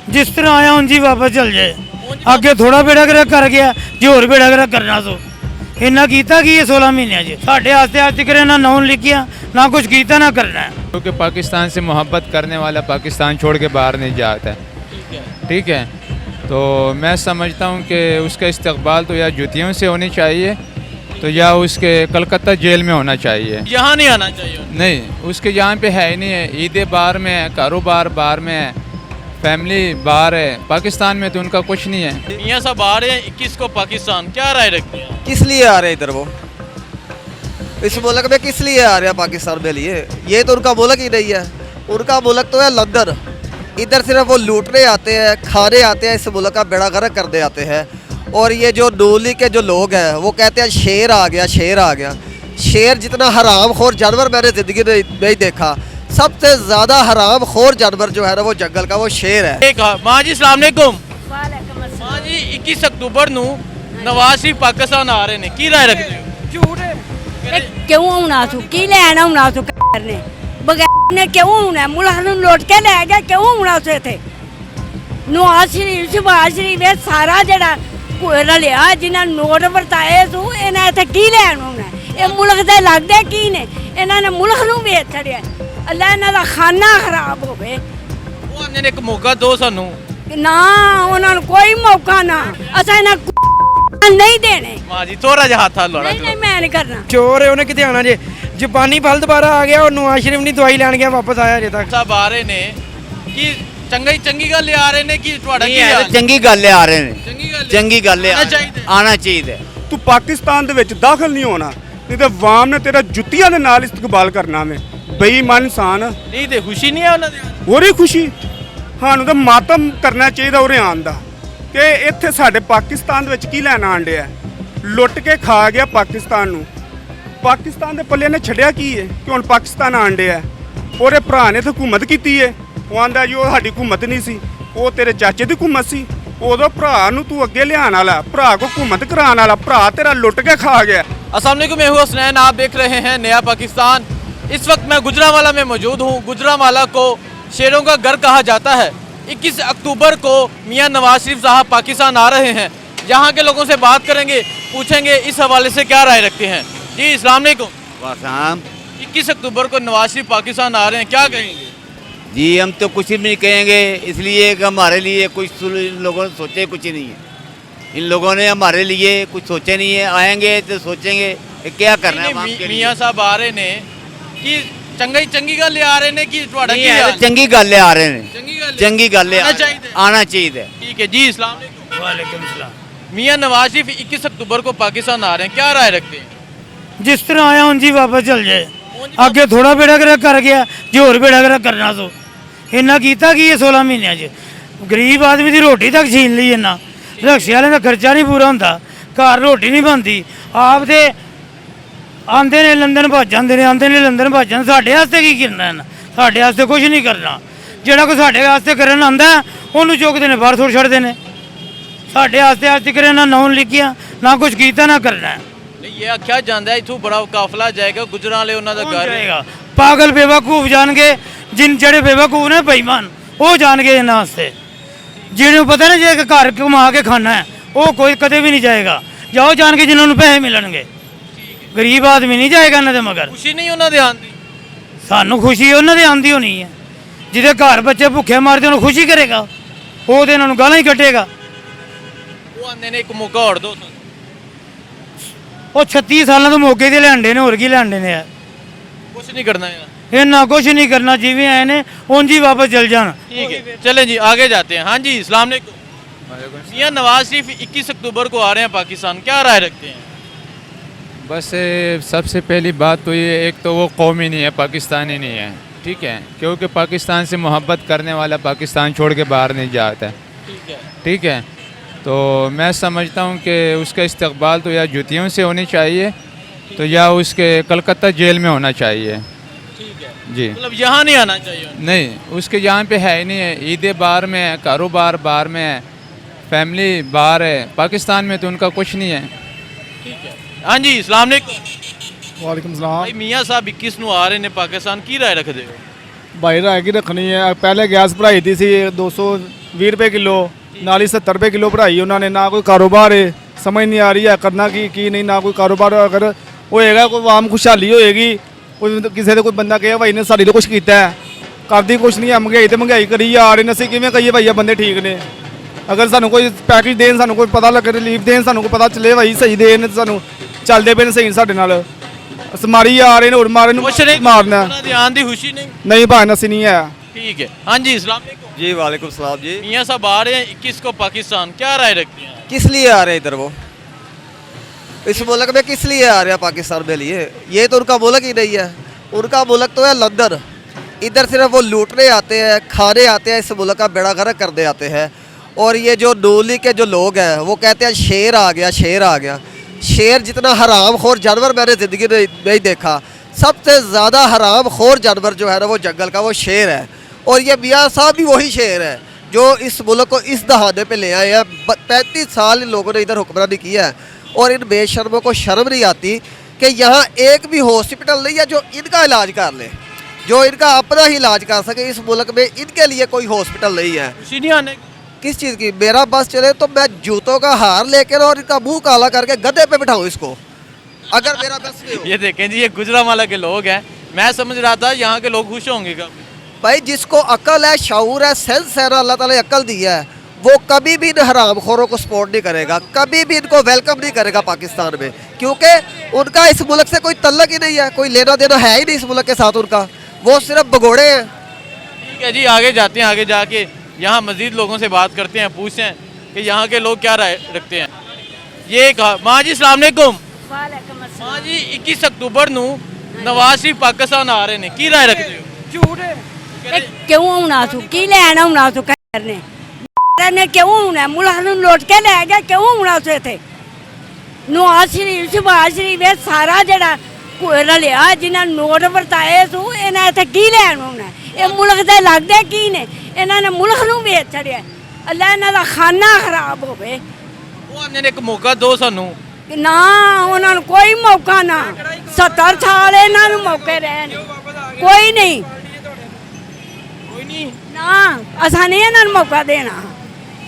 जिस तरह आया उंज ही वापस चल जाए। अगे थोड़ा बेड़ा गर्क कर गया जो होर बेड़ा गर्क करना सो इन्ना कीता कि ये 16 महीनों च साढ़े आस्ते आज तक ना नाउन लिखिया ना कुछ कीता ना करना है। क्योंकि पाकिस्तान से मोहब्बत करने वाला पाकिस्तान छोड़ के बाहर नहीं जाता है। ठीक है, तो मैं समझता हूँ कि उसका इस्तकबाल तो या जूतियों से होनी चाहिए तो या उसके कलकत्ता जेल में होना चाहिए। यहाँ नहीं आना चाहिए। नहीं, उसके यहाँ पे है ही नहीं है। ईदें बाहर में है, कारोबार बाहर में है, फैमिली बाहर है। पाकिस्तान में तो उनका कुछ नहीं है। मियाँ साहब आ रहे हैं 21 को पाकिस्तान, क्या राय रखते हैं? किस लिए आ रहे हैं इधर वो? इस मुल्क में किस लिए आ रहे हैं पाकिस्तान में लिए? ये तो उनका मुल्क ही नहीं है। उनका मुल्क तो है लंदन। इधर सिर्फ वो लूटने आते हैं, खाने आते हैं, इस मुल्क का बेड़ा गर्क करने आते हैं। और ये जो नूली के जो लोग हैं वो कहते हैं शेर आ गया, शेर आ गया। शेर जितना हराम खोर जानवर मैंने ज़िंदगी में नहीं देखा। सबसे ज़्यादा हराम खोर जानवर जो है ना वो जंगल का वो शेर है। एक माँ जी अस्सलाम वालेकुम। माँ जी 21 अक्टूबर ਨੂੰ नवाज शरीफ पाकिस्तान आ रहे ने, की राय रखते हो? क्यों होना सू की लेना होना सू करने बगैर ने क्यों होना मुल्क ਨੂੰ लुੱਟ के ले गया क्यों होना सू इथे नवाज शरीफ शहबाज शरीफ ये सारा जड़ा रलिया जिन्हें नोट वरताए सू इन्हें इथे की लेना होना ये मुल्क दे लगदे की ने इन्होंने मुल्क ਨੂੰ ਵੇਚ ਛੜਿਆ अल्लाह इन्हां दा खाना खराब होवे। ਉਹ ਆਂਦੇ ਨੇ ਇੱਕ ਮੌਕਾ ਦਿਓ ਸਾਨੂੰ। ना उन्होंने कोई मौका ना असा इन्हां नहीं देने। माँ जी थोड़ा जिहा हथ लाना। नहीं मैं नहीं करना। चोर है उन्हें कितने आना जे जापानी फल दोबारा आ गया और नवाज शरीफ ने दवाई लैन गया वापस आया अजे तक। साहब आ रहे ने कि चंगी गल आ रहे ने कि ਤੁਹਾਡਾ ਕੀ ਨਹੀਂ ਹਾਲ? ਹੈ ਚੰਗੀ ਗੱਲ ਆ ਰਹੇ ਨੇ ਚੰਗੀ ਗੱਲ ਆਉਣਾ ਚਾਹੀਦਾ। ਆਣਾ ਚਾਹੀਦਾ। ਤੂੰ ਪਾਕਿਸਤਾਨ ਦੇ ਵਿੱਚ ਦਾਖਲ ਨਹੀਂ ਹੋਣਾ ਨਹੀਂ ਤਾਂ ਵਾਮ ਨੇ ਤੇਰਾ ਜੁੱਤੀਆਂ ਦੇ ਨਾਲ ਇਸਤਕਬਾਲ ਕਰਨਾ ਵੇ। ਬੇਈਮਾਨ ਇਨਸਾਨ ਨਹੀਂ ਤੇ ਖੁਸ਼ੀ ਨਹੀਂ ਹੈ ਉਹਨਾਂ ਦੀ? ਉਹਦੀ ਖੁਸ਼ੀ ਸਾਨੂੰ ਤਾਂ ਮਾਤਮ ਕਰਨਾ ਚਾਹੀਦਾ ਉਰੇ ਆਉਣ ਦਾ ਕਿ ਇੱਥੇ ਸਾਡੇ ਪਾਕਿਸਤਾਨ ਦੇ ਵਿੱਚ ਕੀ ਲੈਣ ਆਣ ਡਿਆ। ਲੁੱਟ ਕੇ ਖਾ ਗਿਆ ਪਾਕਿਸਤਾਨ ਨੂੰ। ਪਾਕਿਸਤਾਨ ਦੇ ਪੱਲੇ ਨੇ ਛੱਡਿਆ ਕੀ ਹੈ ਕਿ ਹੁਣ ਪਾਕਿਸਤਾਨ ਆਣ ਡਿਆ। ਉਹਦੇ ਭਰਾ ਨੇ ਤਾਂ ਹਕੂਮਤ ਕੀਤੀ ਹੈ। ਉਹ ਆਂਦਾ ਜੀ ਉਹ ਸਾਡੀ ਹਕੂਮਤ ਨਹੀਂ ਸੀ, ਉਹ ਤੇਰੇ ਚਾਚੇ ਦੀ ਹਕੂਮਤ ਸੀ। ਉਦੋਂ ਭਰਾ ਨੂੰ ਤੂੰ ਅੱਗੇ ਲਿਆਉਣ ਵਾਲਾ, ਭਰਾ ਕੋ ਹਕੂਮਤ ਕਰਾਉਣ ਵਾਲਾ, ਭਰਾ ਤੇਰਾ लुट के खा गया। अस्सलाम वालेकुम, मैं हूं हसनैन, आप देख रहे हैं नया पाकिस्तान। इस वक्त मैं गुजरांवाला में मौजूद हूं। गुजरांवाला को शेरों का घर कहा जाता है। 21 अक्टूबर को मियां नवाज शरीफ साहब पाकिस्तान आ रहे हैं। यहाँ के लोगों से बात करेंगे, पूछेंगे इस हवाले से क्या राय रखते हैं। जी अस्सलाम वालेकुम। 21 अक्टूबर को नवाज शरीफ पाकिस्तान आ रहे हैं, क्या कहेंगे? जी हम तो कुछ भी नहीं कहेंगे, इसलिए कि हमारे लिए कुछ इन लोगों ने सोचे कुछ नहीं है। इन लोगों ने हमारे लिए कुछ सोचे नहीं है। आएंगे तो सोचेंगे कि क्या करना है। मियाँ साहब आ रहे ने कि चंगी गल आ रहे ने कि ਤੁਹਾਡਾ ਕੀ ਹਾਲ? चंगी गल आ रहे हैं, चंगी गल आना चाहिए। ठीक है जी अस्सलाम वालेकुम। वालेकुम सलाम। मियाँ नवाज शरीफ 21 अक्टूबर को पाकिस्तान आ रहे हैं, क्या राय रखते हैं? जिस तरह आया उंज ही वापस चल जाए। अगे थोड़ा बेड़ा गर्क कर गया जो होर बेड़ा गर्क करना सो इन्ना कीता कि ये 16 महीनों च गरीब आदमी की रोटी तक छीन ली। इन्ना रक्शे वाले का खर्चा नहीं पूरा होंदा, घर रोटी नहीं बनती। आप तो आंदे ने लंदन भज जाते हैं, आंदे ने लंदन भज जाते। साढ़े वास्ते की करना है? साढ़े वास्ते कुछ नहीं करना। जेड़ा कोई साढ़े वास्ते करन आंदा उन्होंने चुकते हैं बाहर सुट छड़ते हैं। साढ़े वास्ते आज तक ना नाउन लिखिया ना कुछ कीता ना करना है। ये आख्या जाता है इथों बड़ा काफिला जाएगा गुजरांवाले उन्हों का घर जाएगा। पागल बेवकूफ जान के जिन जड़े बेवकूफ ने बेईमान वो जान के इन्होंने वास्ते जिन्होंने पता ना जे घर कमा के खाना है वो कोई कदे भी नहीं जाएगा। जाओ जान के जिन्होंने पैसे मिलणगे, गरीब आदमी नहीं जाएगा इन्होंने। मगर खुशी नहीं उन्होंने आंदी, सानू खुशी उन्होंने आंदी होनी है। जिदे घर बच्चे भुखे मारते उन्होंने खुशी करेगा, वो तो इन्होंने गालां ही कटेगा। वो आंदे ने एक मौका और दो। वो 36 सालों तो मौके से लियांडे ने, होर की लियांडे ने। कुछ नहीं करना है, इन्ना कुछ नहीं करना। जिवें आए ने उंज ही वापस चल जान। ठीक है चलें जी आगे जाते हैं। हाँ जी अस्सलाम वालेकुम। मियां नवाज शरीफ 21 अक्टूबर को आ रहे हैं पाकिस्तान, क्या राय रखते हैं? बस सबसे पहली बात तो ये, एक तो वो कौम ही नहीं है, पाकिस्तानी नहीं है। ठीक है, क्योंकि पाकिस्तान से मोहब्बत करने वाला पाकिस्तान छोड़ के बाहर नहीं जाता है। ठीक है, तो मैं समझता हूँ कि उसका इस्तकबाल तो या जूतियों से होनी चाहिए तो या उसके कलकत्ता जेल में होना चाहिए। जी मतलब यहाँ नहीं आना चाहिए। नहीं, उसके यहाँ पे है ही नहीं है। ईदें बाहर में है, कारोबार बाहर में है, फैमिली बाहर है। पाकिस्तान में तो उनका कुछ नहीं है। ठीक है हाँ जी अस्सलाम वालेकुम। वालेकुम सलाम। भाई मियाँ साहब 21 ਨੂੰ ਆ ਰਹੇ ਨੇ पाकिस्तान, की राय रखते हो? भाई रायगी रखनी है। पहले गैस भराई थी सी 220 रुपए किलो, नाली 70 रुपए किलो भराई उन्होंने। ना कोई कारोबार है, समझ नहीं आ रही है करना की नहीं। ना कोई कारोबार अगर होएगा कोई आम खुशहाली होएगी, कोई किसी ने कोई बंदा कहे भाई ने साड़ी तो कुछ किया है, करती कुछ नहीं है। महंगाई तो महंगाई करी जा रही ने, असं किमें कहिए भाई बंदे ठीक ने। अगर सानू कोई पैकेज देन, सानू कोई पता लगे, रिलीफ देन, सानू कोई पता चले भाई सही देन, सानू चलते पे सही साढ़े नाल। मारी जा रहे ने और मारे कुछ नहीं मारना ध्यान दी खुशी नहीं भाई नसी नहीं है। ठीक है। हाँ जी, अस्सलाम वालेकुम। जी वालेकुम सलाम जी। मियाँ साहब आ रहे हैं 21 को पाकिस्तान, क्या राय रखते हैं? किस लिए आ रहे हैं इधर वो? इस मुल्क में किस लिए आ रहे हैं पाकिस्तान में लिए? ये तो उनका मुल्क ही नहीं है। उनका मुल्क तो है लंदन। इधर सिर्फ वो लूटने आते हैं, खाने आते हैं, इस मुल्क का बेड़ा गर्क करने आते हैं। और ये जो नूली के जो लोग हैं वो कहते हैं शेर आ गया, शेर आ गया। शेर जितना हराम खोर जानवर मैंने ज़िंदगी में नहीं देखा। सबसे ज़्यादा हराम खोर जानवर जो है ना वो जंगल का वो शेर है। और ये मियाँ साहब भी वही शेर है जो इस मुल्क को इस दहाने पे ले आए हैं। 35 साल इन लोगों ने इधर हुक्मरानी की है और इन बेशर्मों को शर्म नहीं आती कि यहाँ एक भी हॉस्पिटल नहीं है जो इनका इलाज कर ले, जो इनका अपना ही इलाज कर सके। इस मुल्क में इनके लिए कोई हॉस्पिटल नहीं है। खुशी नहीं आने की? किस चीज़ की? मेरा बस चले तो मैं जूतों का हार लेकर और इनका मुंह काला करके गधे पे बिठाऊं इसको, अगर मेरा बस नहीं हो। ये देखें जी, ये गुजरांवाला के लोग हैं। मैं समझ रहा था यहाँ के लोग खुश होंगे कब। भाई जिसको अकल है, शऊर है, सेंस है ना, अल्लाह ताला ने अकल दी है, वो कभी भी इन हरामखोरों को सपोर्ट नहीं करेगा, कभी भी इनको वेलकम नहीं करेगा पाकिस्तान में। क्योंकि उनका इस मुल्क से कोई तल्लक ही नहीं है, कोई लेना देना है ही नहीं इस मुल्क के साथ उनका। वो सिर्फ भगोड़े हैं। ठीक है जी, आगे जाते हैं। आगे जाके यहाँ मजीद लोगों से बात करते हैं, पूछते हैं कि यहाँ के लोग क्या राय रखते हैं। ये कहा माँ जी अस्सलाम वालेकुम। माँ जी 21 अक्तूबर ਨੂੰ नवाज शरीफ पाकिस्तान आ रहे ने, की राय रखते हो? ਝੂਠ ਕਿਉਂ ਆਉਣਾ ਤੂੰ? ਕੀ ਲੈਣ ਆਉਣਾ ਤੂੰ ਕਰਨੇ? ਨੇ ਕਿਉਂ ਆਉਣਾ? ਮੁਲਕ ਨੂੰ ਲੁੱਟ ਕੇ ਲੈ ਗਿਆ, ਕਿਉਂ ਆਉਣਾ ਤੂੰ ਇੱਥੇ? ਨਵਾਜ਼ ਸ਼ਰੀਫ, ਸ਼ਹਿਬਾਜ਼ ਸ਼ਰੀਫ, ਇਹ ਸਾਰਾ ਜਿਹੜਾ ਰਲਿਆ ਜਿਨ੍ਹਾਂ ਨੋਟ ਵਰਤਾਏ ਸੂ, ਇਹਨਾਂ ਇੱਥੇ ਕੀ ਲੈਣ ਆਉਣਾ? ਇਹ ਮੁਲਕ ਦੇ ਲੱਗਦੇ ਕੀ ਨੇ? ਇਹਨਾਂ ਨੇ ਮੁਲਕ ਨੂੰ ਵੇਚ ਛੜਿਆ। ਅੱਲਾ ਇਹਨਾਂ ਦਾ ਖਾਨਾ ਖਰਾਬ ਹੋਵੇ। ਉਹ ਆਨੇ ਨੇ ਇੱਕ ਮੌਕਾ ਦਿਓ ਸਾਨੂੰ। ਨਾ ਉਹਨਾਂ ਨੂੰ ਕੋਈ ਮੌਕਾ ਨਾ। 70 ਸਾਲ ਇਹਨਾਂ ਨੂੰ ਮੌਕੇ ਰਹਿਣ, ਕੋਈ ਨਹੀਂ ਕੋਈ ਨਹੀਂ ਨਾ। ਅਸਾਂ ਨਹੀਂ ਇਹਨਾਂ ਨੂੰ ਮੌਕਾ ਦੇਣਾ।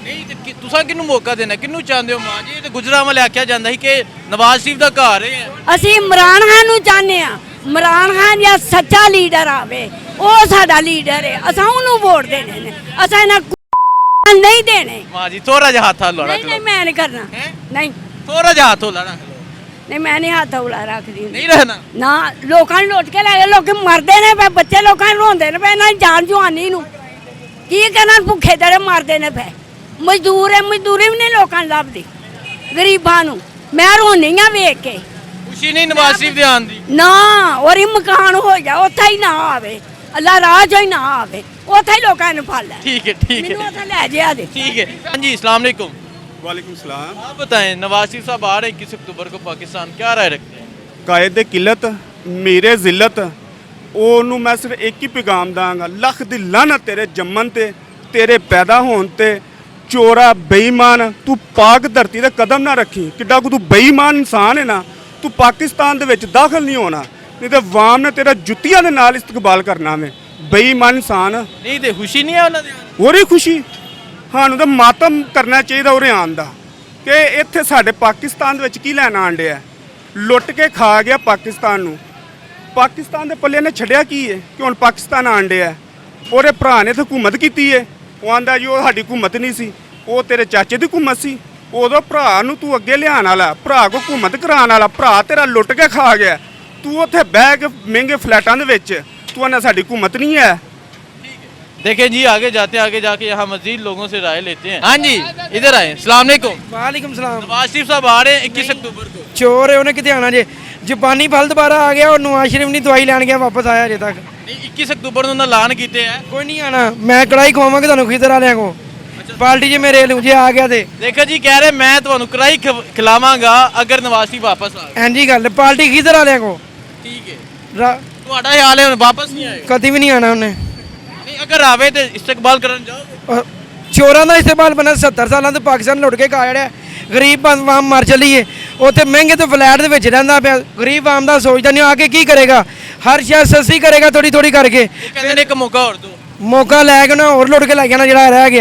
ਨਹੀਂ ਤੇ ਤੁਸੀਂ ਕਿਹਨੂੰ ਮੌਕਾ ਦੇਣਾ? ਕਿਹਨੂੰ ਚਾਹੁੰਦੇ ਹੋ ਮਾਂ ਜੀ? ਇਹ ਤੇ ਗੁਜਰਾਂਵਾਲੇ ਆਖਿਆ ਜਾਂਦਾ ਸੀ ਕਿ ਨਵਾਜ਼ ਸ਼ਰੀਫ ਦਾ ਘਰ ਹੈ। ਅਸੀਂ ਇਮਰਾਨ ਖਾਨ ਨੂੰ ਚਾਹੁੰਦੇ ਆ। ਇਮਰਾਨ ਖਾਨ ਜਾਂ ਸੱਚਾ ਲੀਡਰ ਆਵੇ, ਉਹ ਸਾਡਾ ਲੀਡਰ ਹੈ। ਅਸਾਂ ਉਹਨੂੰ ਵੋਟ ਦੇਣੇ ਨੇ, ਅਸਾਂ ਇਹਨਾਂ ਨਹੀਂ ਦੇਣੇ। ਮਾਂ ਜੀ ਥੋੜਾ ਜਿਹਾ ਹੱਥ ਹਲਾਣਾ। ਨਹੀਂ ਮੈਂ ਨਹੀਂ ਕਰਨਾ। ਨਹੀਂ ਥੋੜਾ ਜਿਹਾ ਹੱਥ ਹਲਾਣਾ। ਨਹੀਂ ਮੈਂ ਨਹੀਂ ਹੱਥ ਹੌਲਾ ਰੱਖਦੀ। ਨਹੀਂ ਰਹਿਣਾ ਨਾ। ਲੋਕਾਂ ਨੂੰ ਲੁੱਟ ਕੇ ਲੈ ਗਏ, ਲੋਕ ਮਰਦੇ ਨੇ ਪਏ, ਬੱਚੇ ਲੋਕਾਂ ਨੂੰ ਰੋਂਦੇ ਨੇ ਪਏ ਇਹਨਾਂ ਦੀ ਜਾਨ ਜਵਾਨੀ ਨੂੰ। ਕੀ ਕਹਿਣਾ? ਭੁੱਖੇ ਦਰੇ ਮਰਦੇ ਨੇ ਪਏ। ਮਜ਼ਦੂਰ ਹੈ, ਮਜ਼ਦੂਰੀ ਵੀ ਨਹੀਂ ਲੋਕਾਂ ਨੂੰ ਲੱਭਦੀ ਗਰੀਬਾਂ ਨੂੰ। ਮੈਂ ਰੋਂਦੀ ਆ ਵੇਖ ਕੇ। ਖੁਸ਼ੀ ਨਹੀਂ ਨਵਾਜ਼ ਸ਼ਰੀਫ ਦੇ ਆਉਣ ਦੀ? ਨਾ, ਔਰ ਇਹ ਮਕਾਨ ਹੋ ਜਾ, ਉੱਥੇ ਹੀ ਨਾ ਆਵੇ, ਅੱਲਾ ਰਾਹ ਚ ਹੀ ਨਾ ਆਵੇ, ਉੱਥੇ ਹੀ ਲੋਕਾਂ ਨੂੰ ਫੜ ਲੈ। ठीक है ठीक ਮੈਨੂੰ है ਉੱਥੇ ਲੈ ਜਿਆ ਦੇ। ठीक है। हाँ जी अस्सलाम वालेकुम। वालेकुम सलाम। आप बताएं, नवाज शरीफ साहब आ रहे हैं 21 अक्टूबर को पाकिस्तान, क्या राय रखते हैं? ਕਾਇਦ ਦੇ ਕਿਲਤ ਮੇਰੇ ਜ਼ਿਲਤ, ਉਹਨੂੰ ਮੈਂ ਸਿਰਫ ਇੱਕ ਹੀ ਪੈਗਾਮ ਦਾਂਗਾ, ਲੱਖ ਦੀ ਲਾਨਤ ਤੇਰੇ ਜੰਮਣ ਤੇ, ਤੇਰੇ ਪੈਦਾ ਹੋਣ ਤੇ। ਚੋਰਾ ਬੇਈਮਾਨ, ਤੂੰ ਪਾਕ ਧਰਤੀ ਤੇ ਕਦਮ ਨਾ ਰੱਖੀ। ਕਿੱਡਾ ਕੁ ਤੂੰ ਬੇਈਮਾਨ ਇਨਸਾਨ ਹੈ ਨਾ, ਤੂੰ ਪਾਕਿਸਤਾਨ ਦੇ ਵਿੱਚ ਦਾਖਲ ਨਹੀਂ ਹੋਣਾ, ਨਹੀਂ ਤੇ ਵਾਮ ਨੇ ਤੇਰਾ ਜੁੱਤੀਆਂ ਦੇ ਨਾਲ ਇਸਤਕਬਾਲ ਕਰਨਾ ਵੇ। ਬੇਈਮਾਨ ਇਨਸਾਨ। नहीं तो खुशी नहीं है ਉਹਨਾਂ ਦੇ? ਉਹਦੀ ਖੁਸ਼ੀ ਸਾਨੂੰ ਤਾਂ ਮਾਤਮ ਕਰਨਾ ਚਾਹੀਦਾ ਉਰੇ ਆਉਣ ਦਾ ਕਿ ਇੱਥੇ ਸਾਡੇ ਪਾਕਿਸਤਾਨ ਦੇ ਵਿੱਚ ਕੀ ਲੈਣ ਆਣ ਡਿਆ। ਲੁੱਟ ਕੇ ਖਾ ਗਿਆ ਪਾਕਿਸਤਾਨ ਨੂੰ। ਪਾਕਿਸਤਾਨ ਦੇ ਪੱਲੇ ਨੇ ਛੱਡਿਆ ਕੀ ਹੈ ਕਿ ਹੁਣ ਪਾਕਿਸਤਾਨ ਆਣ ਡਿਆ। ਉਹਦੇ ਭਰਾ ਨੇ ਤਾਂ ਹਕੂਮਤ ਕੀਤੀ ਹੈ, ਉਹ ਆਂਦਾ ਜੀ ਉਹ ਸਾਡੀ ਹਕੂਮਤ ਨਹੀਂ ਸੀ, ਉਹ ਤੇਰੇ ਚਾਚੇ ਦੀ ਹਕੂਮਤ ਸੀ। ਉਦੋਂ ਭਰਾ ਨੂੰ ਤੂੰ ਅੱਗੇ ਲਿਆਉਣ ਵਾਲਾ, ਭਰਾ ਕੋ ਹਕੂਮਤ ਕਰਾਉਣ ਵਾਲਾ, ਭਰਾ ਤੇਰਾ ਲੁੱਟ ਕੇ ਖਾ ਗਿਆ। ਤੂੰ ਉੱਥੇ ਬਹਿ ਕੇ ਮਹਿੰਗੇ ਫਲੈਟਾਂ ਦੇ ਵਿੱਚ ਤੂੰ ਆਂਦਾ ਸਾਡੀ ਹਕੂਮਤ ਨਹੀਂ ਹੈ। देखें जी, आगे जाते हैं, आगे जाके यहाँ मजीद लोगों से राय लेते हैं। हाँ जी इधर आए। अस्सलाम वालेकुम। वालेकुम सलाम। नवाज शरीफ साहब आ रहे हैं 21 अक्टूबर को। चोर है, उन्हें कितने आना जे जापानी फल दोबारा आ गया और नवाज शरीफ ने दवाई लैन गया, वापस आया अजे तक। नहीं 21 अक्टूबर ਨੂੰ ਐਲਾਨ ਕੀਤੇ ਹੈ। कोई नहीं आना। मैं कढ़ाई खवावांगा ਤੁਹਾਨੂੰ ਖਿਦਰ ਵਾਲਿਆਂ ਕੋ। ਪਾਰਟੀ ਜੇ ਮੇਰੇ ਜੇ ਆ ਗਿਆ ਤੇ देखो जी, कह रहे मैं ਤੁਹਾਨੂੰ ਕੜਾਈ ਖਿਲਾਵਾਂਗਾ ਅਗਰ ਨਵਾਜ਼ ਸ਼ਰੀਫ ਵਾਪਸ ਆ ਗਏ। ਇੰਜੀ ਗੱਲ ਪਾਰਟੀ ਖਿਦਰ ਵਾਲਿਆਂ ਕੋ। ਠੀਕ ਹੈ, ਤੁਹਾਡਾ ਹਾਲ ਹੈ ਹੁਣ ਵਾਪਸ ਨਹੀਂ ਆਏਗਾ? ਕਦੀ ਵੀ ਨਹੀਂ ਆਣਾ ਉਹਨੇ। ਨਹੀਂ ਅਗਰ ਆਵੇ ਤੇ ਇਸਤਕਬਾਲ ਕਰਨ ਜਾਓਗੇ? ਚੋਰਾਂ ਦਾ ਇਸਤੇਮਾਲ ਬਣਾ 70 ਸਾਲਾਂ ਤੋਂ ਪਾਕਿਸਤਾਨ ਲੁੱਟ ਕੇ ਖਾ ਜੜਿਆ। ਗਰੀਬ ਆਵਾਮ ਮਰ ਚੱਲੀ ਏ। ਉੱਥੇ ਮਹਿੰਗੇ ਤੋਂ ਫਲੈਟ ਦੇ ਵਿੱਚ ਰਹਿੰਦਾ ਪਿਆ, ਗਰੀਬ ਆਮ ਦਾ ਸੋਚਦਾ ਨਹੀਂ ਆ ਕੇ ਕੀ ਕਰੇਗਾ, ਹਰ ਸ਼ੈ ਸਸਤੀ ਕਰੇਗਾ ਥੋੜੀ ਥੋੜੀ ਕਰਕੇ। ਕਹਿੰਦੇ ਨੇ ਇੱਕ ਮੌਕਾ ਹੋਰ ਦਿਓ। ਮੌਕਾ ਲੈ ਕੇ ਨਾ ਹੋਰ ਲੁੱਟ ਕੇ ਲੈ ਜਾਣਾ ਜਿਹੜਾ ਰਹਿ ਗਿਆ।